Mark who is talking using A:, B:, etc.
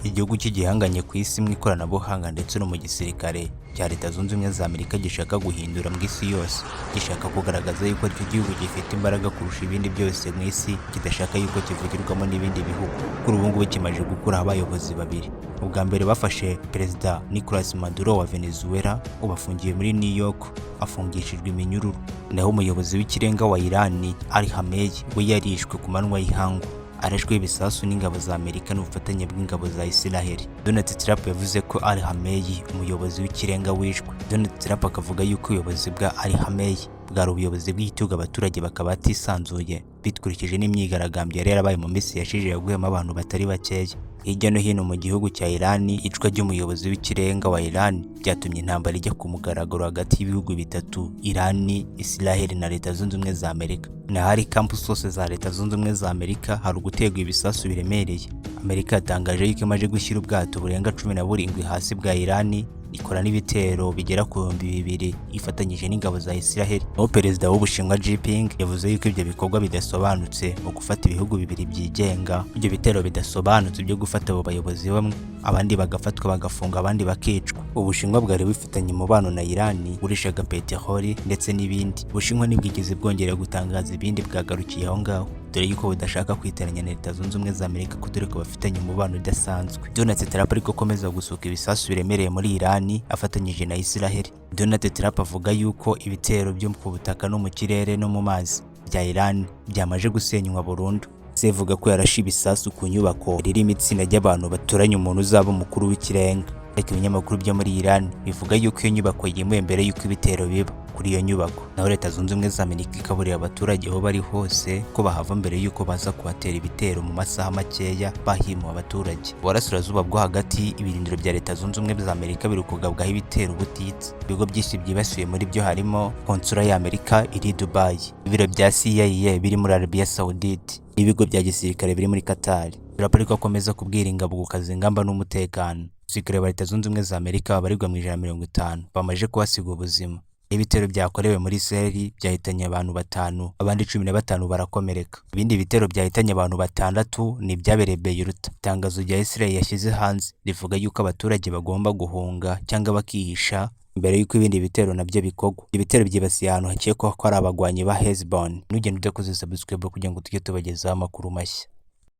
A: Igihugu cy'igihanganye ku isi mu ikoranabuhanga ndetse no mu gisirikare cya Leta Zunze Ubumwe za Amerika gishaka guhindura mu isi yose, gishaka kugaragaza yuko aricyo gihugu gifite imbaraga kurusha ibindi byose mu isi, kidashaka yuko kivugirwamo n'ibindi bihugu. Kuri ubu ngubu kimaze gukuraho abayobozi babiri. Ubwa mbere bafashe Perezida Nicolas Maduro wa Venezuela, ubafungiye muri New York afungishijwe iminyururu. Naho umuyobozi w'ikirenga wa Iran Ali Khamenei we yarishwe ku manywa y'ihangu, arashwe ibisasu n'ingabo za Amerika n'ubufatanye bw'ingabo za Israel. Donald Trump yavuze ko Ali Khamenei umuyobozi w'ikirenga wishwe. Donald Trump akavuga yuko ubuyobozi bwa Ali Khamenei bwari ubuyobozi bw'igitugu, abaturage bakaba batisanzuye bitkurikije n'imyigaragambyo yari yarabaye mu minsi yashije yaguyemo abantu batari bakeya. Hirya no hino mu gihugu cya Iran, icwa ry'umuyobozi w'ikirenga wa Iran byatumye intambara ijya ku mugaragaro hagati y'ibihugu bitatu, Iran, Israel na Leta Zunze Ubumwe za Amerika. Na hari campus zose za Leta Zunze Ubumwe za Amerika hari ugutegwa ibisasu biremereye. Amerika yatangaje yuko imaze gushyira ubwato burenga 17 hasi bwa Iran, ikora n'ibitero bigera ku 200 ifatanyije n'ingabo za Israel. Aho Perezida w'Ubushinwa Jinping yavuze yuko ibyo bikorwa bidasobanutse mu gufata ibihugu bibiri byigenga, ibyo bitero bidasobanutse byo gufata abo bayobozi bamwe, abandi bagafatwa bagafunga, abandi bakicwa. Ubushinwa bwari bifitanye umubano na Iran, burishaga peteroli ndetse n'ibindi. Ubushinwa ntibwigeze bwongera gutangaza ibindi bwagarukiye aho ngaho, dore yuko budashaka kwiteranya na Leta Zunze Ubumwe za Amerika ko dore ko bafitanye umubano udasanzwe. Donald Trump ariko akomeza gusuka ibisasu biremereye muri Iran afatanyije na Israel. Donald Trump avuga yuko ibitero byo ku butaka no mu kirere no mu mazi bya Iran byamaje gusenywa burundu. Sevuga ko yarashe ibisasu ku nyubako ririmo itsinda ry'abantu baturanye umuntu uzaba umukuru w'ikirenga. Ariko ibinyamakuru byo muri Iran bivuga yuko iyo nyubako yimuwe mbere yuko ibitero biba kuri iyo nyubako. Naho Leta Zunze Ubumwe za Amerika ikaburira abaturage aho bari hose ko bahava mbere yuko baza kuhatera ibitero mu masaha makeya bahimuwe abaturage. Uburasirazuba bwo hagati, ibirindiro bya Leta Zunze Ubumwe za Amerika biri kugabwaho ibitero ubutitsa. Ibigo byinshi byibasiwe muri byo harimo konsula ya Amerika iri Dubai, ibiro bya CIA biri muri Arabia Saudite, ibigo bya gisirikare biri muri Qatar. Trump akomeza kubwira ingabo gukaza ingamba n'umutekano. Abasirikare ba Leta Zunze Ubumwe za Amerika babarirwa mu 150 bamaze kuhasiga ubuzima. Ibitero byakorewe muri Israel byahitanye abantu 5, abandi 15 barakomereka. Ibindi bitero byahitanye abantu 6 ni byabereye Beirut. Itangazo rya Israel yashyize hanze rivuga yuko abaturage bagomba guhunga cyangwa bakihisha mbere yuko ibindi bitero nabyo bikogwa. Ibitero byibasiye ahantu hakekwa ko ari abagwanyi ba Hezbollah. Nugenda udakoze subscribe kugira ngo tujye tubagezaho amakuru mashya.